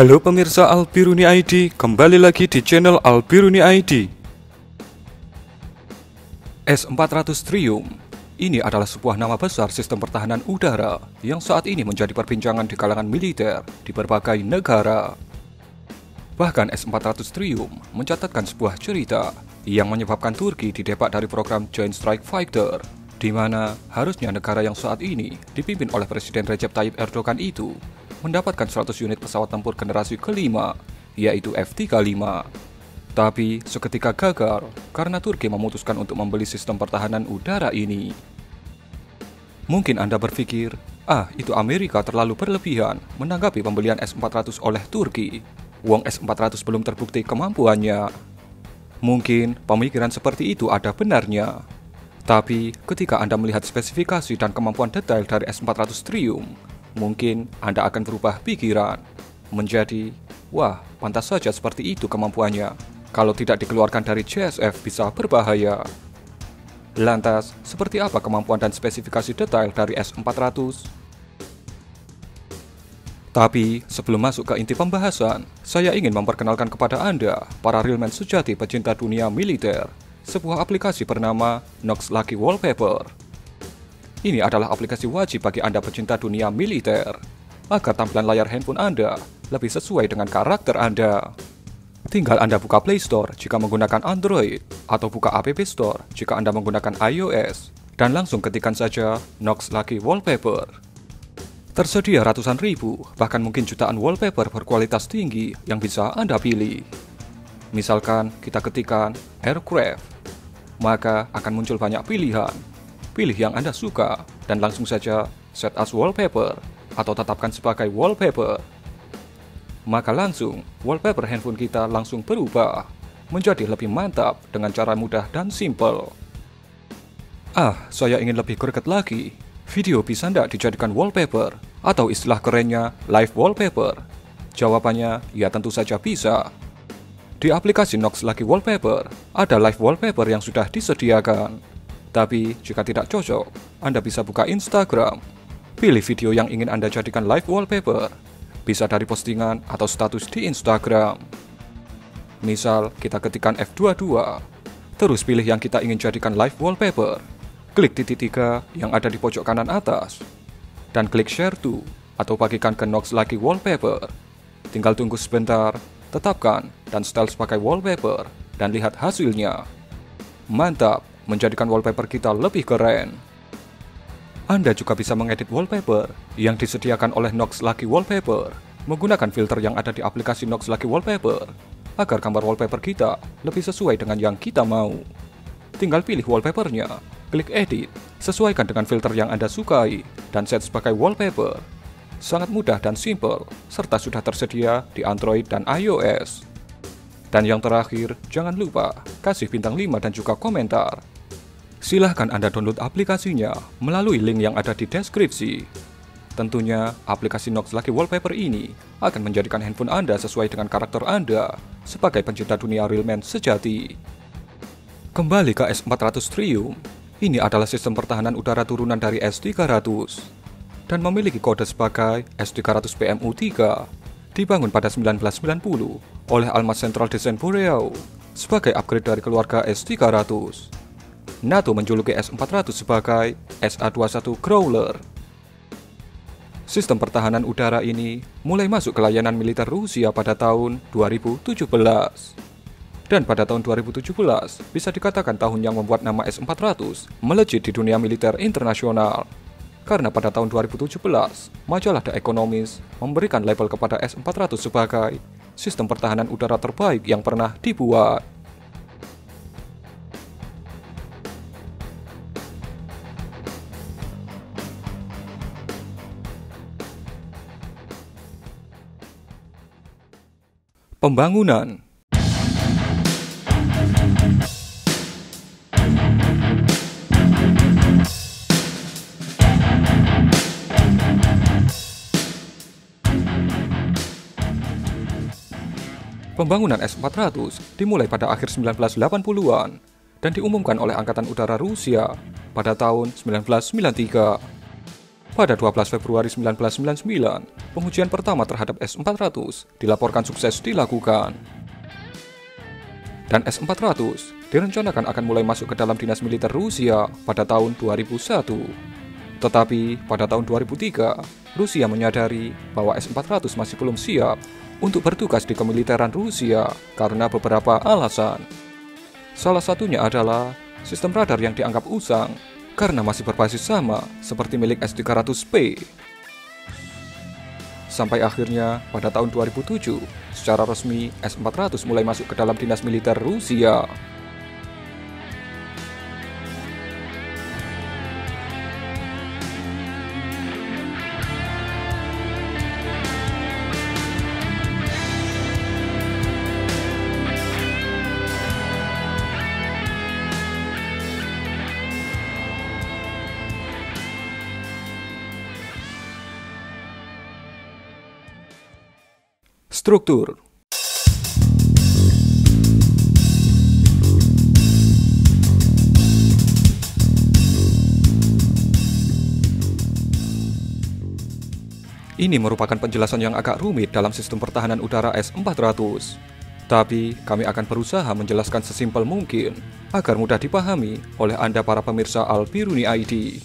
Halo pemirsa Albiruni ID, kembali lagi di channel Albiruni ID. S-400 Triumph ini adalah sebuah nama besar sistem pertahanan udara yang saat ini menjadi perbincangan di kalangan militer di berbagai negara. Bahkan S-400 Triumph mencatatkan sebuah cerita yang menyebabkan Turki didebak dari program Joint Strike Fighter, di mana harusnya negara yang saat ini dipimpin oleh Presiden Recep Tayyip Erdogan itu mendapatkan 100 unit pesawat tempur generasi kelima, yaitu F-35. Tapi seketika gagal karena Turki memutuskan untuk membeli sistem pertahanan udara ini. Mungkin Anda berpikir, itu Amerika terlalu berlebihan menanggapi pembelian S-400 oleh Turki. Wong S-400 belum terbukti kemampuannya. Mungkin pemikiran seperti itu ada benarnya. Tapi ketika Anda melihat spesifikasi dan kemampuan detail dari S-400 Triumph, mungkin Anda akan berubah pikiran menjadi, wah, pantas saja seperti itu kemampuannya. Kalau tidak dikeluarkan dari JSF bisa berbahaya. Lantas, seperti apa kemampuan dan spesifikasi detail dari S-400? Tapi, sebelum masuk ke inti pembahasan, saya ingin memperkenalkan kepada Anda, para realman sejati pecinta dunia militer, sebuah aplikasi bernama Nox Lucky Wallpaper. Ini adalah aplikasi wajib bagi Anda pecinta dunia militer, agar tampilan layar handphone Anda lebih sesuai dengan karakter Anda. Tinggal Anda buka Play Store jika menggunakan Android, atau buka App Store jika Anda menggunakan iOS, dan langsung ketikkan saja Nox Lucky Wallpaper. Tersedia ratusan ribu, bahkan mungkin jutaan wallpaper berkualitas tinggi yang bisa Anda pilih. Misalkan kita ketikkan aircraft, maka akan muncul banyak pilihan. Pilih yang Anda suka, dan langsung saja set as wallpaper, atau tetapkan sebagai wallpaper. Maka langsung, wallpaper handphone kita langsung berubah, menjadi lebih mantap dengan cara mudah dan simple. Saya ingin lebih greget lagi. Video bisa ndak dijadikan wallpaper, atau istilah kerennya live wallpaper? Jawabannya, ya tentu saja bisa. Di aplikasi Nox Lucky Wallpaper, ada live wallpaper yang sudah disediakan. Tapi, jika tidak cocok, Anda bisa buka Instagram. Pilih video yang ingin Anda jadikan live wallpaper. Bisa dari postingan atau status di Instagram. Misal, kita ketikkan F22. Terus pilih yang kita ingin jadikan live wallpaper. Klik titik 3 yang ada di pojok kanan atas. Dan klik share to, atau bagikan ke Nox Lucky Wallpaper. Tinggal tunggu sebentar, tetapkan, dan setel sebagai wallpaper, dan lihat hasilnya. Mantap, menjadikan wallpaper kita lebih keren. Anda juga bisa mengedit wallpaper yang disediakan oleh Nox Lucky Wallpaper menggunakan filter yang ada di aplikasi Nox Lucky Wallpaper agar gambar wallpaper kita lebih sesuai dengan yang kita mau. Tinggal pilih wallpapernya, klik edit, sesuaikan dengan filter yang Anda sukai, dan set sebagai wallpaper. Sangat mudah dan simple, serta sudah tersedia di Android dan iOS. Dan yang terakhir, jangan lupa kasih bintang 5 dan juga komentar. Silahkan Anda download aplikasinya melalui link yang ada di deskripsi. Tentunya, aplikasi Nox Lucky Wallpaper ini akan menjadikan handphone Anda sesuai dengan karakter Anda sebagai pencinta dunia realman sejati. Kembali ke S-400 Triumph, ini adalah sistem pertahanan udara turunan dari S-300 dan memiliki kode sebagai S-300 PMU-3, dibangun pada 1990 oleh Almat Central Design Boreau sebagai upgrade dari keluarga S-300. NATO menjuluki S-400 sebagai SA-21 Growler. Sistem pertahanan udara ini mulai masuk ke layanan militer Rusia pada tahun 2017. Dan pada tahun 2017, bisa dikatakan tahun yang membuat nama S-400 melejit di dunia militer internasional. Karena pada tahun 2017, majalah The Economist memberikan label kepada S-400 sebagai sistem pertahanan udara terbaik yang pernah dibuat. Pembangunan. Pembangunan S-400 dimulai pada akhir 1980-an dan diumumkan oleh Angkatan Udara Rusia pada tahun 1993. Pada 12 Februari 1999, pengujian pertama terhadap S-400 dilaporkan sukses dilakukan. Dan S-400 direncanakan akan mulai masuk ke dalam dinas militer Rusia pada tahun 2001. Tetapi pada tahun 2003, Rusia menyadari bahwa S-400 masih belum siap untuk bertugas di kemiliteran Rusia karena beberapa alasan. Salah satunya adalah sistem radar yang dianggap usang karena masih berbasis sama seperti milik S-300P. Sampai akhirnya pada tahun 2007, secara resmi S-400 mulai masuk ke dalam dinas militer Rusia. Struktur. Ini merupakan penjelasan yang agak rumit dalam sistem pertahanan udara S-400. Tapi kami akan berusaha menjelaskan sesimpel mungkin agar mudah dipahami oleh Anda para pemirsa Al-Biruni ID.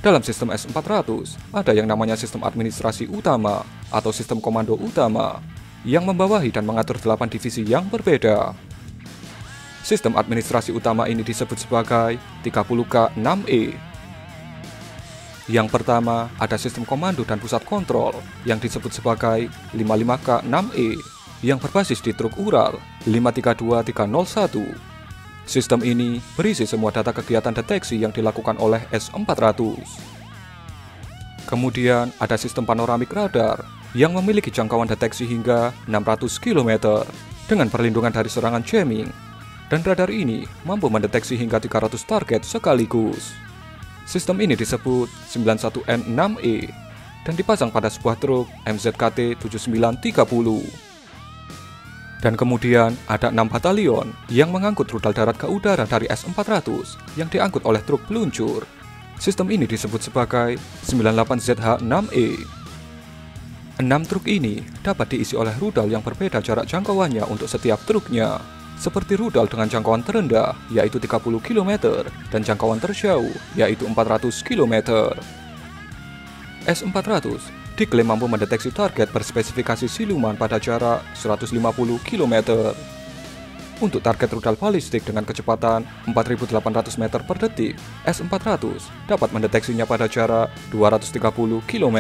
Dalam sistem S-400, ada yang namanya sistem administrasi utama atau sistem komando utama yang membawahi dan mengatur 8 divisi yang berbeda. Sistem administrasi utama ini disebut sebagai 30K6E. Yang pertama, ada sistem komando dan pusat kontrol yang disebut sebagai 55K6E yang berbasis di truk Ural 532301. Sistem ini berisi semua data kegiatan deteksi yang dilakukan oleh S-400. Kemudian ada sistem panoramik radar yang memiliki jangkauan deteksi hingga 600 km dengan perlindungan dari serangan jamming. Dan radar ini mampu mendeteksi hingga 300 target sekaligus. Sistem ini disebut 91N6E dan dipasang pada sebuah truk MZKT 7930. Dan kemudian ada 6 batalion yang mengangkut rudal darat ke udara dari S-400 yang diangkut oleh truk peluncur. Sistem ini disebut sebagai 98ZH6E. 6 truk ini dapat diisi oleh rudal yang berbeda jarak jangkauannya untuk setiap truknya, seperti rudal dengan jangkauan terendah yaitu 30 km dan jangkauan terjauh yaitu 400 km. S-400 diklaim mampu mendeteksi target berspesifikasi siluman pada jarak 150 km. Untuk target rudal balistik dengan kecepatan 4.800 meter per detik, S-400 dapat mendeteksinya pada jarak 230 km.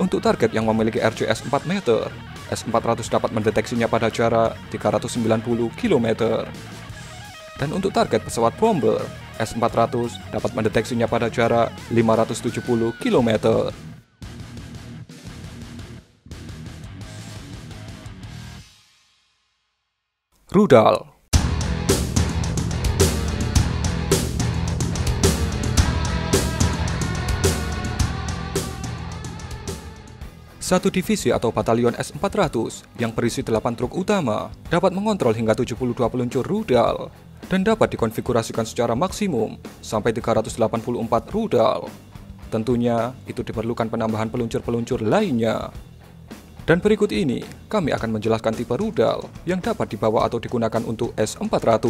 Untuk target yang memiliki RCS 4 meter, S-400 dapat mendeteksinya pada jarak 390 km. Dan untuk target pesawat bomber, S-400 dapat mendeteksinya pada jarak 570 km. Rudal. Satu divisi atau batalion S-400 yang berisi 8 truk utama dapat mengontrol hingga 72 peluncur rudal dan dapat dikonfigurasikan secara maksimum sampai 384 rudal. Tentunya itu diperlukan penambahan peluncur-peluncur lainnya. Dan berikut ini kami akan menjelaskan tipe rudal yang dapat dibawa atau digunakan untuk S-400.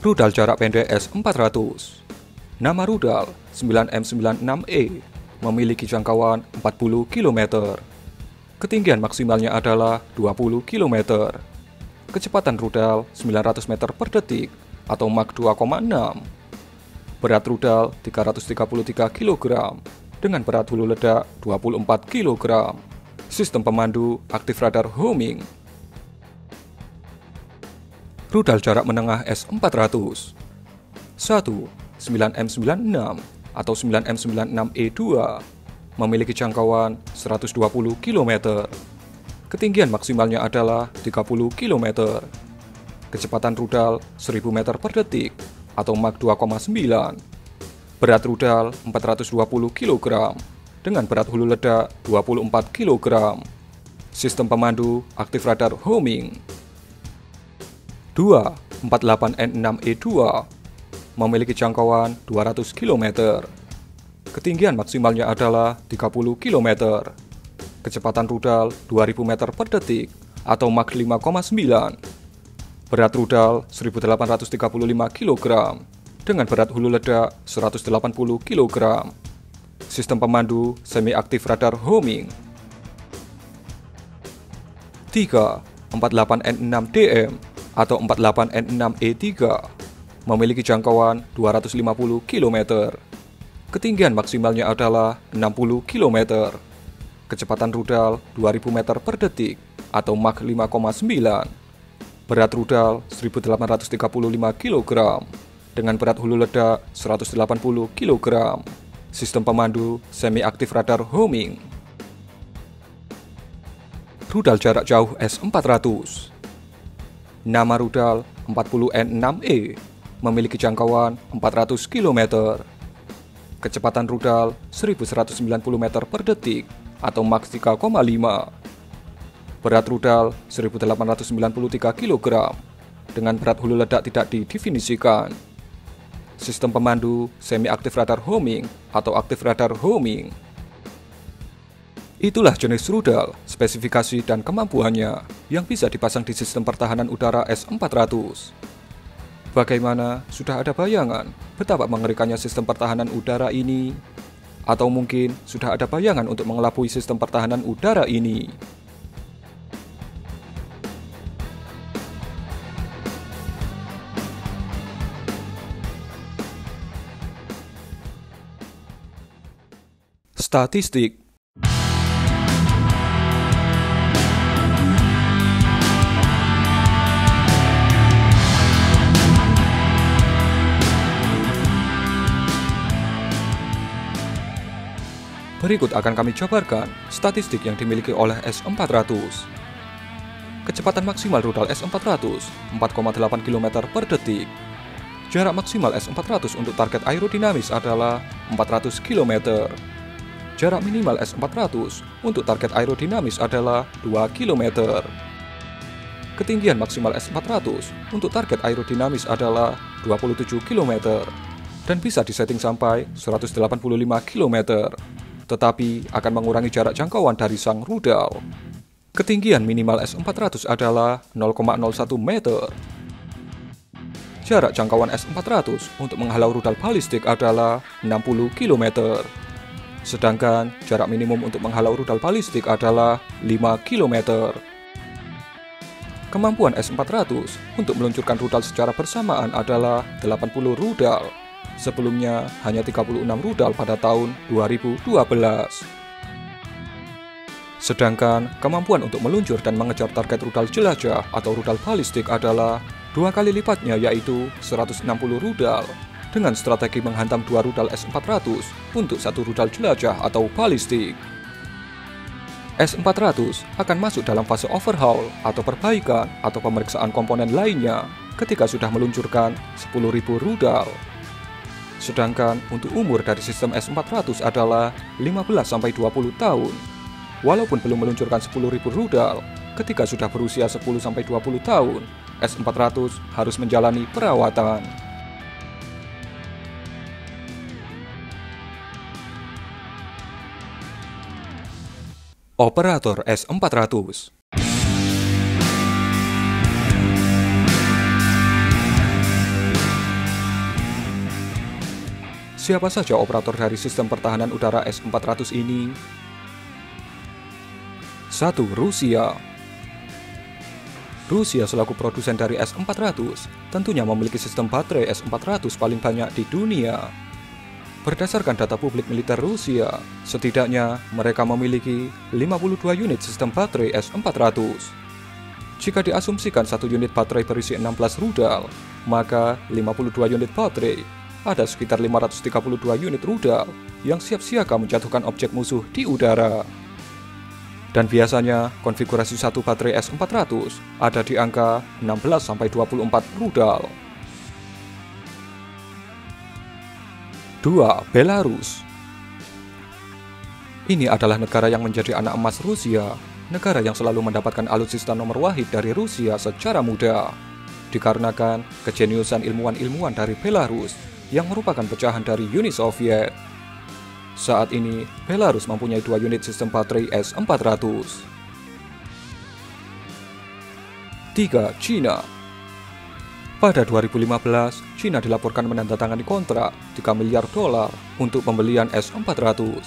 Rudal jarak pendek S-400. Nama rudal 9M96E, memiliki jangkauan 40 km. Ketinggian maksimalnya adalah 20 km. Kecepatan rudal 900 meter per detik atau Mach 2,6. Berat rudal 333 kg dengan berat hulu ledak 24 kg. Sistem pemandu aktif radar homing. Rudal jarak menengah S-400. 1. 9M96 atau 9M96E2 memiliki jangkauan 120 km. Ketinggian maksimalnya adalah 30 km. Kecepatan rudal 1000 meter per detik atau Mach 2,9. Berat rudal 420 kg dengan berat hulu ledak 24 kg. Sistem pemandu aktif radar homing. 2. 48N6E2 memiliki jangkauan 200 km. Ketinggian maksimalnya adalah 30 km. Kecepatan rudal 2000 meter per detik atau Mach 5,9. Berat rudal 1835 kg dengan berat hulu ledak 180 kg. Sistem pemandu semi-aktif radar homing. 3. 48N6DM atau 48N6E3 memiliki jangkauan 250 km. Ketinggian maksimalnya adalah 60 km. Kecepatan rudal 2000 meter per detik atau Mach 5,9. Berat rudal 1835 kg dengan berat hulu ledak 180 kg. Sistem pemandu semi-aktif radar homing. Rudal jarak jauh S-400. Nama rudal 40N6E memiliki jangkauan 400 km. Kecepatan rudal 1190 meter per detik atau Mach 3,5. Berat rudal 1893 kg dengan berat hulu ledak tidak didefinisikan. Sistem pemandu semi-aktif radar homing atau aktif radar homing. Itulah jenis rudal, spesifikasi dan kemampuannya yang bisa dipasang di sistem pertahanan udara S-400. Bagaimana? Sudah ada bayangan betapa mengerikannya sistem pertahanan udara ini? Atau mungkin sudah ada bayangan untuk mengelabui sistem pertahanan udara ini? Statistik. Berikut akan kami jabarkan statistik yang dimiliki oleh S-400. Kecepatan maksimal rudal S-400 4,8 km per detik. Jarak maksimal S-400 untuk target aerodinamis adalah 400 km. Jarak minimal S-400 untuk target aerodinamis adalah 2 km. Ketinggian maksimal S-400 untuk target aerodinamis adalah 27 km dan bisa disetting sampai 185 km, tetapi akan mengurangi jarak jangkauan dari sang rudal. Ketinggian minimal S-400 adalah 0,01 meter. Jarak jangkauan S-400 untuk menghalau rudal balistik adalah 60 km. Sedangkan jarak minimum untuk menghalau rudal balistik adalah 5 km. Kemampuan S-400 untuk meluncurkan rudal secara bersamaan adalah 80 rudal. Sebelumnya hanya 36 rudal pada tahun 2012. Sedangkan kemampuan untuk meluncur dan mengejar target rudal jelajah atau rudal balistik adalah 2 kali lipatnya, yaitu 160 rudal, dengan strategi menghantam 2 rudal S-400 untuk 1 rudal jelajah atau balistik. S-400 akan masuk dalam fase overhaul atau perbaikan atau pemeriksaan komponen lainnya ketika sudah meluncurkan 10.000 rudal. Sedangkan untuk umur dari sistem S-400 adalah 15-20 tahun. Walaupun belum meluncurkan 10.000 rudal, ketika sudah berusia 10-20 tahun, S-400 harus menjalani perawatan. Operator S-400. Siapa saja operator dari sistem pertahanan udara S-400 ini? 1. Rusia. Rusia selaku produsen dari S-400 tentunya memiliki sistem baterai S-400 paling banyak di dunia. Berdasarkan data publik militer Rusia, setidaknya mereka memiliki 52 unit sistem baterai S-400. Jika diasumsikan 1 unit baterai berisi 16 rudal, maka 52 unit baterai ada sekitar 532 unit rudal yang siap siaga menjatuhkan objek musuh di udara. Dan biasanya konfigurasi 1 baterai S-400 ada di angka 16-24 rudal. 2. Belarus. Ini adalah negara yang menjadi anak emas Rusia, negara yang selalu mendapatkan alutsista nomor wahid dari Rusia secara mudah, dikarenakan kejeniusan ilmuwan-ilmuwan dari Belarus yang merupakan pecahan dari Uni Soviet. Saat ini, Belarus mempunyai 2 unit sistem baterai S-400. 3. Cina. Pada 2015, Cina dilaporkan menandatangani kontrak $3 miliar untuk pembelian S-400.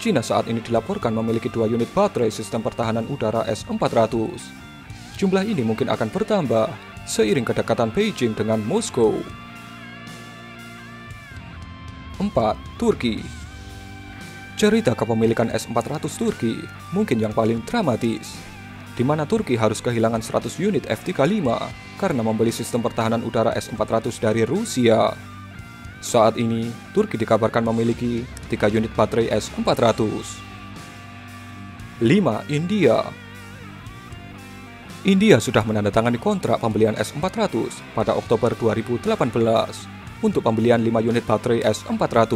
Cina saat ini dilaporkan memiliki 2 unit baterai sistem pertahanan udara S-400. Jumlah ini mungkin akan bertambah seiring kedekatan Beijing dengan Moskow. 4. Turki. Cerita kepemilikan S-400 Turki mungkin yang paling dramatis, di mana Turki harus kehilangan 100 unit F-35 karena membeli sistem pertahanan udara S-400 dari Rusia. Saat ini, Turki dikabarkan memiliki 3 unit baterai S-400. 5. India. India sudah menandatangani kontrak pembelian S-400 pada Oktober 2018 untuk pembelian 5 unit baterai S-400.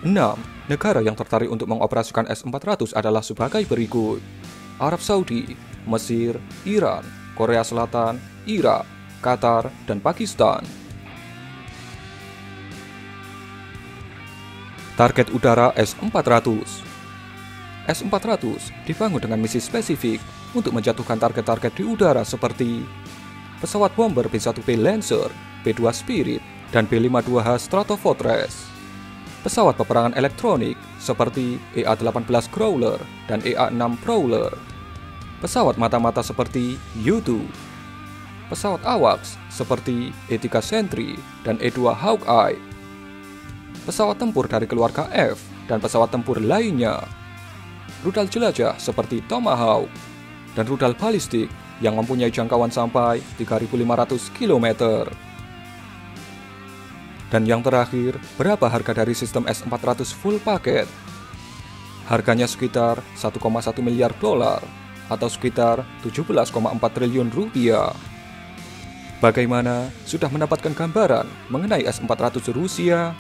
6. Negara yang tertarik untuk mengoperasikan S-400 adalah sebagai berikut: Arab Saudi, Mesir, Iran, Korea Selatan, Irak, Qatar, dan Pakistan. Target udara S-400. S-400 dibangun dengan misi spesifik untuk menjatuhkan target-target di udara seperti pesawat bomber B-1B Lancer, B-2 Spirit, dan B-52H Stratofortress. Pesawat peperangan elektronik seperti EA-18 Growler dan EA-6 Prowler. Pesawat mata-mata seperti U-2. Pesawat AWACS seperti E-3 Sentry dan E-2 Hawkeye. Pesawat tempur dari keluarga F dan pesawat tempur lainnya. Rudal jelajah seperti Tomahawk, dan rudal balistik yang mempunyai jangkauan sampai 3.500 km. Dan yang terakhir, berapa harga dari sistem S-400 full paket? Harganya sekitar $1,1 miliar atau sekitar 17,4 triliun rupiah. Bagaimana? Sudah mendapatkan gambaran mengenai S-400 Rusia?